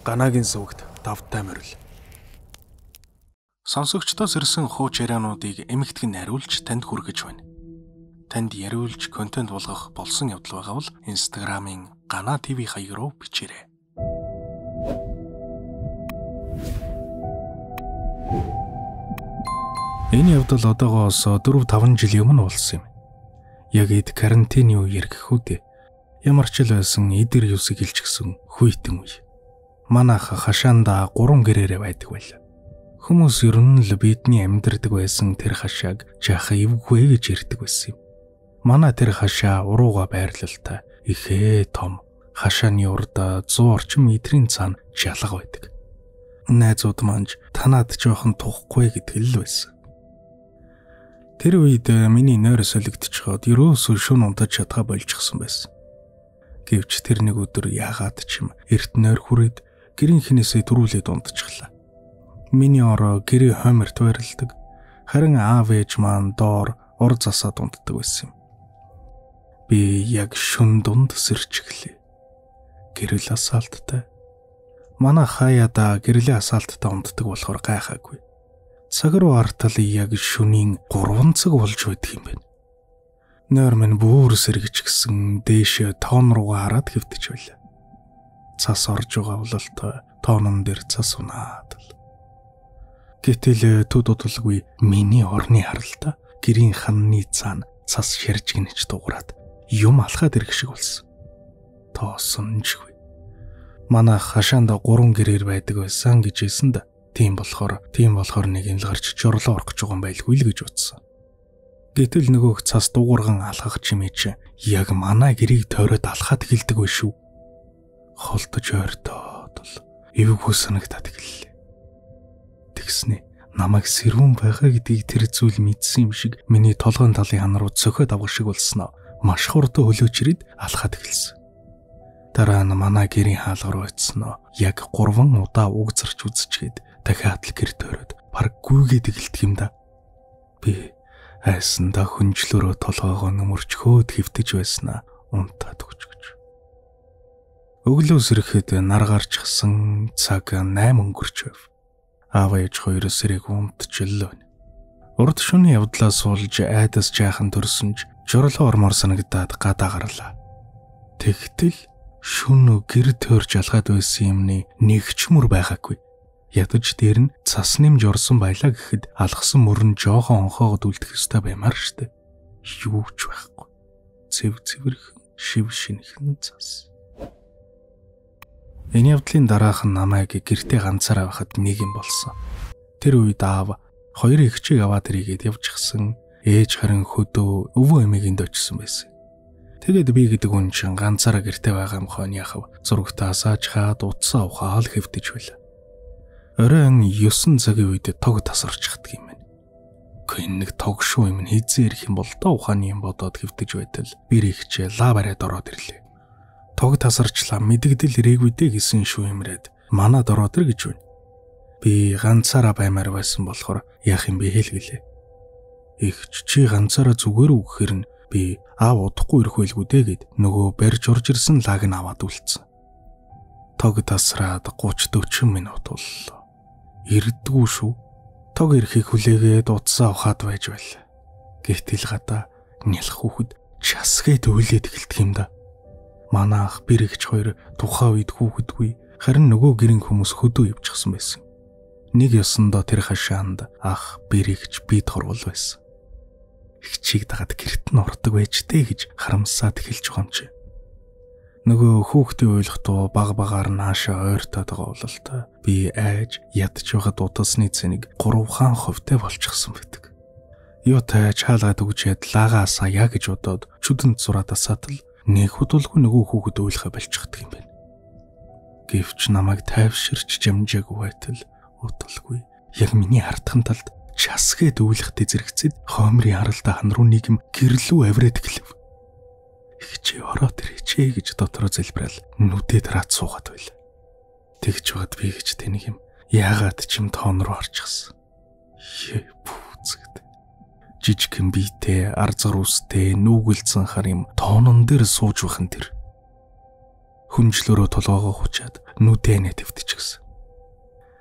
Ганагийн сүгт давтай морил. Сонсогчдоос ирсэн хууч яриануудыг эмэгтгэн хариулж танд хүргэж байна. Танд яриулж контент болгох болсон явдал байгаа бол Instagram-ын Гана TV хаяг руу бичээрэй. Энэ явдал одоогоос 4-5 жилийн өмнө болсон юм. Яг эд карантины үеэр гэхүүдээ ямар ч л байсан эдэр юусыг илчгсэн хүйтэн үе. Манайх хашаанда 3 гэрээрээ байдаг байл. Хүмүүс ер нь л бидний амьдардаг байсан тэр хашааг жаахан эвгүй гэж ярьдаг байсан юм. Манай тэр хашаа урууга байрлалтай ихээ том. Хашааны урд 100 орчим метрийн цаана жалга байдаг. Найзууд манж танаад жоохон тухгүй гэдэг л байсан. Тэр үед миний нойр солигдчиход ерөөсөө шөнө унтаж чадгаа болчихсон байсан. Гэвч тэр нэг өдөр яагаад ч юм эрт нойр хүрээд гэрийнхнээсээ төрүүлээд унтчихлаа. Миний ороо гэрээ хойморт байрладаг. Харин аав ээж маань доор ур засаад унтдаг байсан юм. Би яг шүн дунд сэрчглээ. Гэрэл асаалттай. Манай хаяада гэрлийн асаалттай унтдаг болохоор гайхаагүй. Цаг руу артал яг шөнийн 3 цаг болж байдаг юм байна. Нойр минь бүр сэргэж гисэн дээш тоон руугаа хараад хэвтэж байлаа. Цас орж байгаа бололтой тоонон дээр цас унаад л. Гэтэл төд удалгүй миний орны харалтаа гэрийн ханны цаана цас ширж гинэж дуурайд юм алхаад ирэх шиг болсон. Тоосонжгүй. Манай хашаанда 3 гэрээр байдаг байсан гэж хэлсэн да. Тийм болохоор нэг юм л гарч журлаа орох гэж байгаа юм байлгүй л гэж утсан. Гэтэл нөгөөх цас дуурган алхах чимээч яг манай гэрийг тойроод алхаад эхэлдэг bay шүү. Холдож ойртоод л эвгүй санагдаад эхэллээ. Тэгснэ намайг сэрүүн байгаа гэдгийг тэр зүйл мэдсэн юм шиг миний толгойн талын хан руу цөхөд авах шиг болсноо маш хурдан хөлөөч ирээд алхаад эхэлсэн. Дараа нь манай гэрийн хаалга руу очсноо яг 3 удаа уг зарч үзчихэд дахиад л гэр тойроод баг гүйгээд эхэлдэг юм да. Би айсандаа хүнжлөрөө толгойгоо нөмөрчхөөд хэвтэж байснаа унтаад өгч. Өглөөс ирэхэд нар гарчсан цаг 8 өнгөрч байв. Аав ээж хоёр сэрэг унтчихлоо. Урд шөнийн явдлаас суулж айдас жаахан төрсөнж журлаа ормоор санагдаад гадаа гарлаа. Тэгтэл шөнө гэр тойрж алгаад байсан юмны нэг ч мөр байгаагүй. Ядаж дээр нь цас нэмж орсон байлаа гэхэд алгасан мөрөн жоохон онхоогод үлдэх ёстой баймаар штэ. Юу ч байхгүй. Цэвэрхэн шив шинхэн цас. Энэ явдлын дараах нь намайг гэртээ ганцаараа байхад нэг юм болсон. Тэр үед аав 2 эгчийг аваад ирээд явчихсан. Ээж харин хөдөө өвөө эмээгийн дочсон байсан. Тэгээд би гэдэг хүн чинь ганцаараа гэртээ байгаа юм хойно яхав. Зургтаа асааж хаад утсаа ухаал хэвтэж байлаа. Оройн 9 цагийн үед тог тасарчдаг юм байна. Гэхдээ нэг тог шүү юм хийзээ ирэх юм бол доо ухааны юм бодоод хэвтэж байтал би эгч лаа бариад ороод ирлээ. Тог тасарчлаа мэдэгдэл ирээгүй дээ гэсэн шүү юмрээд манад ороод ир гэж байна. Би ганцаараа баймаар байсан болохоор яах юм бэ хэлгэлээ. Эгч чи ганцаараа зүгээр үгэхээр нь би аав удахгүй ирэх байлгүй дээ гэд нөгөө барьж орж ирсэн лаг нь аваад үлдсэн. Тог тасраад 30-40 минут боллоо. Ирдэггүй шүү. Тог ирэхийг хүлээгээд утсаа ухаад байж байлаа. Гэтэл гадаа нялх хүүхэд часгээд өөлээд эхэлдэг юм да. Манай ах бэрэгч хоёр тухайн үед хүүхэдгүй харин нөгөө гэрийн хүмүүс хөдөө явчихсан байсан. Нэг ёсондоо тэр хашаанд ах бэрэгч бид хорвол байсан. Хичийг дагаад гэрт нь ордог байж дээ гэж харамсаад эхэлж байгаа юм чи. Нөгөө хүүхдийн ойлгохтоо баг-багаар наашаа ойртоод байгаа бололтой. Би айж ядж байхад удасны цэнийг 3% болчихсон байдаг. Юу тааж хаалгаад өгчээд лагаасаа яа гэж бодоод чүдэнд зураад асаатал нэг хөдөлгөө нөгөө хүүхэд ойлгохоо болчихдаг юм байна. Гэвч намайг тайвширч жамжаагүй байтал удалгүй яг миний хартхан талд часгээд үйлхтэй зэрэгцээд хоомрын харалтаа хан руу нийгэм гэрлүү авраад эхлэв. Чи ороод ирээч гэж дотроо залбирал нүдээ дараад суугаад байлаа. Тэгж бод би гэж тэнийг юм яагаад ч юм тоон руу орчихсон. Пүүцгэд. Жижигхэн биетэй, арзар үстэй, нүүгэлцэн хар юм тоонон дээр сууж бахан тэр. Хүнжлөөрөө тулгоогоо хучаад нүдэнэ твтчихсэн.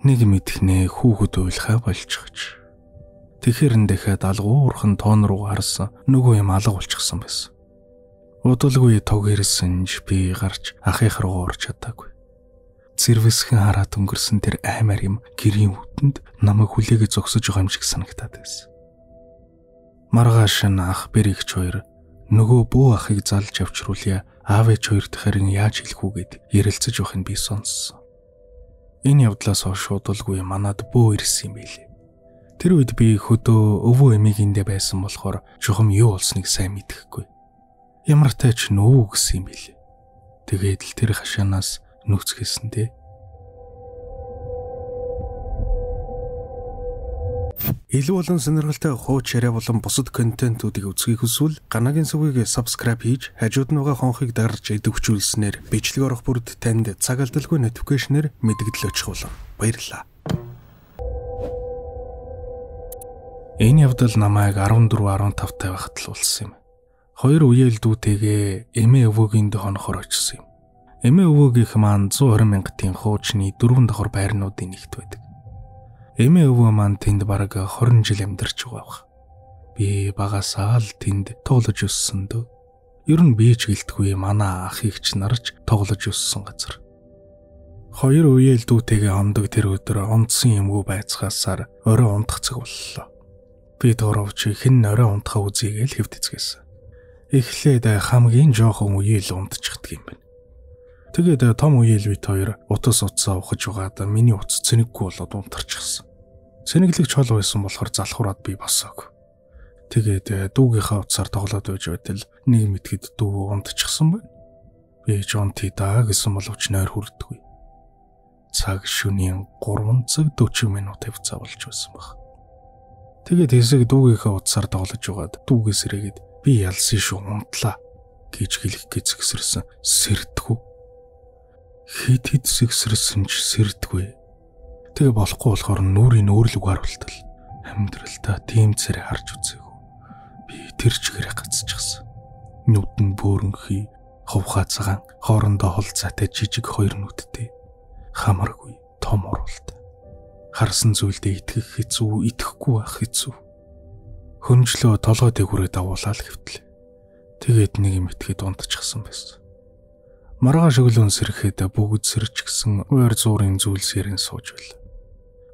Нэг мэдхнээ хүүхэд уйлхаа болчихж. Тэгэхэрэн дахиад алгуурхан тоон руу харсан нөгөө юм алга болчихсон байсан. Удалгүй тог ирсэнж би гарч ахих руу орж чадаагүй. Зэрвэсхэн хараад өнгөрсөн тэр аймаар юм гэрийн үтэнд намайг хүлээгээ зогсож байгаа юм шиг санагтаад байсан. Маргааш нь ах бэрэгч хоёр нөгөө бүү ахыг залж авчруулъя, аав ээж хоёр дахиад яаж хэлэх үгээд ярилцаж байхыг би сонссон. Энэ явдлаас хойш удалгүй манад бөө ирсэн юм билээ. Тэр үед би хөдөө өвөө эмээгэндээ байсан болохоор чухам юу болсныг сайн мэдэхгүй. Ямар тач нөө гэсэн юм билээ. Тэгээд л тэр хашаанаас нүцгэсэн дээ. Илүү болон сонирхолтой хууч яриа болон бусад контентуудыг үзхийг хүсвэл Ганагийн сүгийг subscribe хийж хажууд нь байгаа хонхыг дарж идэвхжүүлснээр бичлэг орох бүрд танд цаг алдалгүй notification-ээр мэдэгдэл очих болно. Баярлалаа. Энэ явдал намайг 14-15 тав байхад л болсон юм. Хоёр үеэл дүүтэйгээ эмээ өвөөгийн дэ хонохор очсон юм. Эмээ өвөөгийнх маань 120 мянгатын хуучны 4 давхар байрнуудын нэгт байдаг. Эмээ өвөө маань тэнд бараг 20 жил амьдарч байгаа бах. Би багасаа л тэнд тоглож өссөн дөө. Ер нь би ч гэлтгүй манай ах ихч нарч тоглож өссөн газар. Хоёр үеэл дүүтэйгээ ондог тэр өдөр онцсон юмгүй байцгаасаар орой унтах цаг боллоо. Би дөрөвч хэн орой унтахаа үзье гэж хэвдэцгээсэн. Эхлээд хамгийн жоохон үеэл унтчихдаг юм байна. Тэгээд том үеэл бит хоёр утас утсаа ухаж угаад миний утас цэнэггүй болоод унтарчихсан. Цэнэглэгч хол байсан болохоор залхуураад би босоог. Тэгээд дүүгийнхаа утсаар тоглоод байж байтал нэг мэтгэд дүү унтчихсан байна. Би ч унтъя даа гэсэн боловч нойр хүрдэггүй. Цаг шөнийн 3 цаг 40 минут хэвцаа болж байсан баг. Тэгээд хэсэг дүүгийнхаа утсаар тоглож угаад дүүгээс ирээгээд би ялсан шүү унтлаа гэж хэлэх гэцгсэрсэн сэрдгүү. Хит сэгсэрсэн ч сэрдгүй. Тэгээ болохгүй болохоор нүрийн өөрлөг харуултал амьдралдаа тийм царай харж үзээгүй. Би тэр чигээрээ гацчихсан. Нүд нь бөөрөнхий, ховхаа цагаан, хоорондоо холцаатай жижиг хоёр нүдтэй. Хамаргүй, том уралт. Харсан зүйлдээ итгэх хэцүү, итгэхгүй байх хэцүү. Хөнжлөө толгой дээгүүрээ дагуулаад хэвтлээ. Тэгээд нэг юм итгэхэд унтчихсан байсан. Маргааш өглөө сэрэхэд бүгд сэрч гисэн ойр зуурын зүйлсээрэн сууж байл.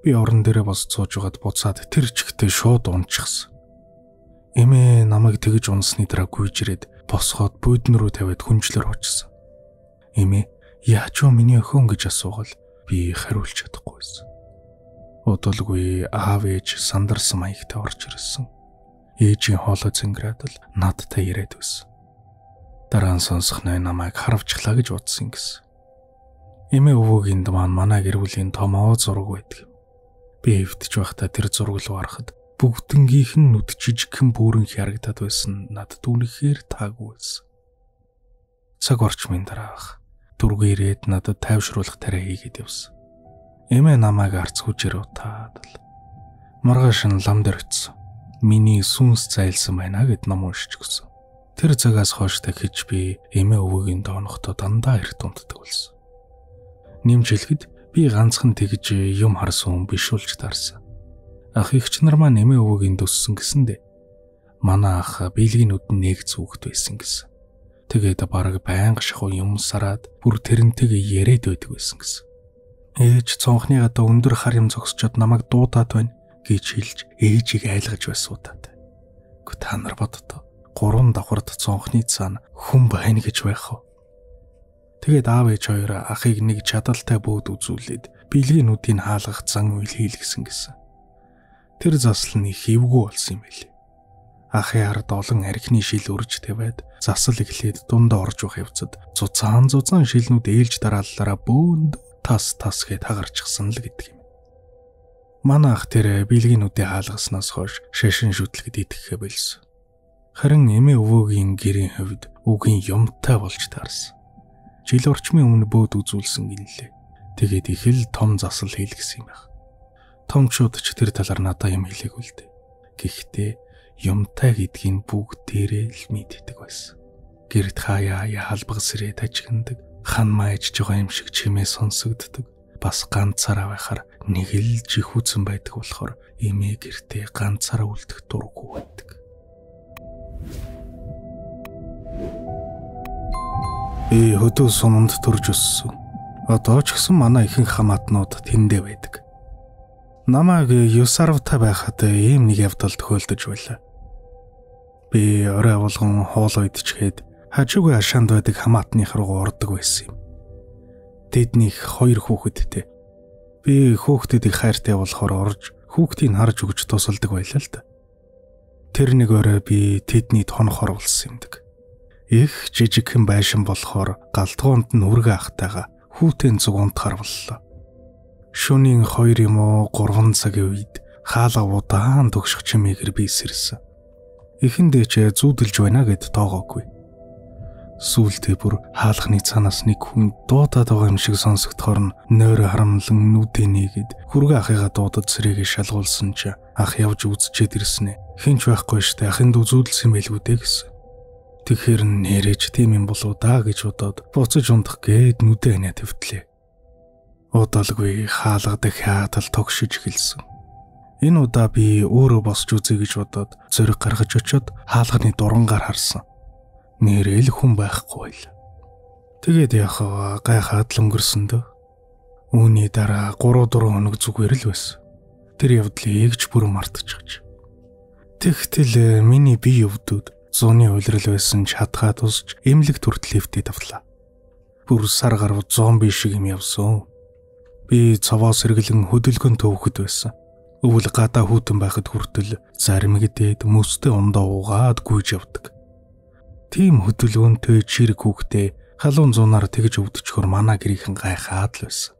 Би орон дээрээ бос сууж байгаад буцаад тэр чигтээ шууд унчихсан. Эмээ намайг тэгж унсны дараа гүйж ирээд босгоод буудан руу тавиад хүнжлэр очсон. Эмээ яач вэ миний өхөн гэж асуугал би хариулж чадахгүй байсан. Удалгүй аав ээж сандарсан маягтай орж ирсэн. Ээжийн хоолой зинграад л надтай яриад байсан. Дараа нь сонсох нь намайг харавчлаа гэж бодсон гэсэн. Эмээ өвөөгийн маань манай гэр бүлийн томоо зураг байдаг. Би хөвтөж байхдаа тэр зураг руу харахад бүгднгийнх нь нүд жижигхэн бөөрөн харагдаад байсан. Над түүнхээр таагүй байсан. Цаг орчмын дараах дөргөө ирээд надад тайвшруулах тариа хийгээд явсан. Эмээ намайг арцгүйжээр утаад л маргааш нь лам дээр очсон. Миний сүнс зайлсан байна гэд ном уншиж өгсөн. Тэр цагаас хойш дахиж би эмээ өвөөгийн доонохтой дандаа эрт унтдаг болсон. Нэмж хэлэхэд би ганцхан тэгж юм харсан хүн биш болж таарсан. Ах ихч нар маань эмээ өвөөгийн дөссөн гэсэндэ манай ах биелгийн нүдэн нэг зүгт байсан гэсэн. Тэгээд бараг байнга шахуу юм сараад бүр тэрнтэйгээ яриад байдаг байсан гэсэн. Ээж цонхны гадаа өндөр хар юм зогсчод намайг дуудаад байна гэж хэлж ээжийг айлгаж байсуудаад. Гэхдээ та нар боддоо 3 давхарт цонхны цаана хүн байна гэж байх вэ? Тэгээд аав ээж хоёр ахыг нэг чадалтай бөөд үзүүлээд биелгийн нүдийг хаалгах зан үйл хийлгэсэн гэсэн. Тэр засал нь хөвгүү болсон юм билээ. Ахын ард олон архины шил өрж тавиад засал эхлээд дундаа орж явах явцад зузаан шилнүүд ээлж дарааллаараа бөөнд тас гэд хагарчихсан л гэдэг юм. Манай ах тэр биелгийн нүдийг хаалгаснаас хойш шашин шүтлэгд итгэхэ болсон. Харин эмээ өвөөгийн гэрийн хувьд үгийн юмтай болж таарсан. Жил орчмын өмнө бөөд үзүүлсэн гинлээ. Тэгээд их л том засал хийлгэсэн юм байна. Томчууд ч тэр талаар надад юм хэлээгүй л дээ. Гэхдээ юмтай гэдгийг бүгд дээрээ л мэддэг байсан. Гэрд хаяа халбаг сэрээ тажигнадаг, Хан мааж байгаа юм шиг чимээ сонсогддог. Бас ганцаараа байхаар нэг л жихүүцэн байдаг болохоор эмээ гэртээ ганцаараа үлдэх дурггүй байдаг. Хөдөө суманд төрж өссөн. Одоо ч гэсэн манай ихэнх хамаатнууд тэндээ байдаг. Намайг 9 сарвтай байхад ийм нэг явдал тохиолдож байлаа. Би орой болгон хоол идчихэд хажуугүй хашаанд байдаг хамаатных руу ордог байсан юм. Тэднийх 2 хүүхэдтэй. Би хүүхдүүдийг хайртай болохоор орж хүүхдийг харж өгч тусалдаг байлаа л да. Тэр нэг орой би тэдний тонох оруулсан юмдаг. Их жижигхэн байшин болохоор галтгоонд нь үргэ ахтайгаа хүүтэн зүг унтахар боллоо. Шөнийн 2 юм уу 3 цагийн үед хаалга удаан төгшөх чимээгээр би сэрсэн. Эхэндээ ч зүүдэлж байна гэд тоогоогүй. Сүүлдээ бүр хаалганы цаанаас нэг хүн дуудаад байгаа юм шиг сонсогдохоор нь нойр харамлан нүдээ нэгэд хүргэ ахыгаа дуудад цэрэгээ шалгуулсан ч ах явж үзчихэд ирсэн ээ. Хинч байхгүй штэ ахын дүү зүүдэлсэн байлгүй дээ гэсэн. Тэгэхээр нэрэж тийм юм болоо даа гэж бодоод буцаж ундах гээд нүдээ ханаа твтлээ. Удалгүй хаалга дахиад л тогшиж эхэлсэн. Энэ удаа би өөрөө босч үзье гэж бодоод зөриг гаргаж очиод хаалганы дурангаар харсан. Нэрэл хүн байхгүй л. Тэгээд яхаа гайхаад л өнгөрсөн дөө. Үүний дараа 3-4 хоног зүгээр л байсан. Тэр явдлыг ч бүр мартчихж. Тэгтэл миний бие өвдөд зууны уйлрал байсан ч хатгаад усч эмнэлэг төртл лифтэд авлаа. Бүр сар гаруй зомби шиг юм явсан. Би цаваас сэргэлэн хөдөлгөөн төвхөд байсан. Өвөл гадаа хүүтэн байхад хүртэл заримгдээд мөстэй ундаа уугаад гүйж явдаг. Тийм хөдөлгөөнтэй чирэг хүүхдээ халуун зуунаар тэгж өвдчихөр манай гэрийнхэн гайхаад л байсан.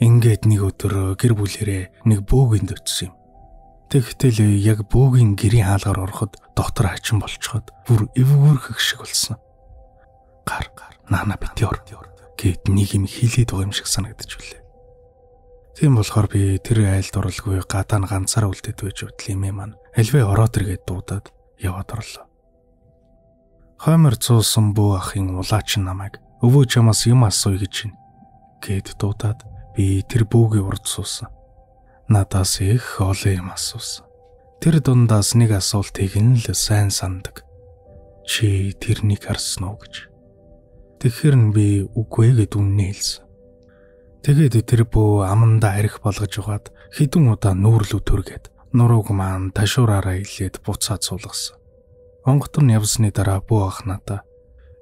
Ингээд нэг өдөр гэр бүлэрээ нэг бөөгийн дөцсөн юм. Тэгтэл яг бөөгийн гэрийн хаалгаар ороход доктор хачин болчиход бүр эвгүүрхэх шиг болсон. Гар наана битёр гэд нэг юм хилээд байгаа юм шиг санагдаж билээ. Тийм болохоор би тэр айлд орлгүй гадаа нь ганцаараа үлдээд байж утл эмээ маань альвээ ороод иргээд дуудаад яваад орлоо. Хоймор цуусан бүү ахын улаач намайг өвөө чамаас юм асууя гэж гээд дуудаад би тэр бүүгийн урд суусан. Надаас их олон юм асуусан. Тэр дундаас нэг асуултыг нь л сайн сандаг. Чи тэрнийг харсан уу гэж. Тэгэхээр нь би үгүй гэд үнэн хэлсэн. Тэгээд тэр бүү амандаа арх болгож угаад хідэн удаа нүүрлүү төргээд нурууг маань ташуураараа илээд буцаад суулгасан. Онготор нь явсны дараа бүү ах надаа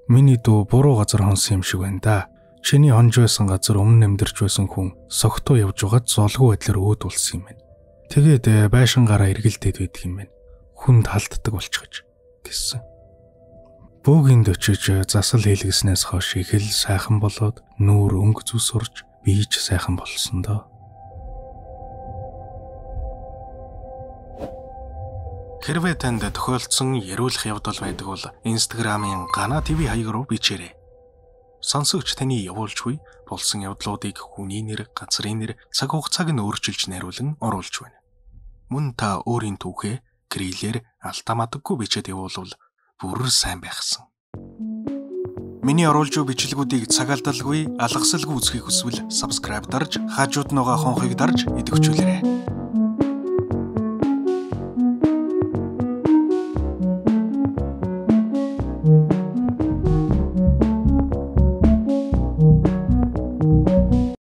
миний дүү буруу газар хонсон юм шиг байна да. Чиний хонж байсан газар өмнө амьдарч байсан хүн согтуу явж угаад золгүй байдлаар өөд болсон юм байна. Тэгээд байшингаараа эргэлдээд байдаг юм байна. Хүнд халддаг болчихж гэсэн. Бөөгийн дөчөж засал хийлгэснээс хойш их л сайхан болоод нүүр өнгө зүс урж би ч сайхан болсон доо. Хэрвээ танд тохиолдсон яриулах явдал байдаг бол Instagram-ын Гана ТV хаяг руу бичээрэй. Сонсогч таны явуулж буй болсон явдлуудыг хүний нэр, газрын нэр, цаг хугацааг нь өөрчилж найруулан оруулж байна. Мөн та өөрийн түүхээ гэрэлээр алтамадаггүй бичээд явуулвал бүр сайн байхсан. Миний оруулж буй бичлэгүүдийг цаг алдалгүй, алгасалгүй үзхийг хүсвэл subscribe дарж, хажууд байгаа хонхыг дарж идэвхжүүлээрэй.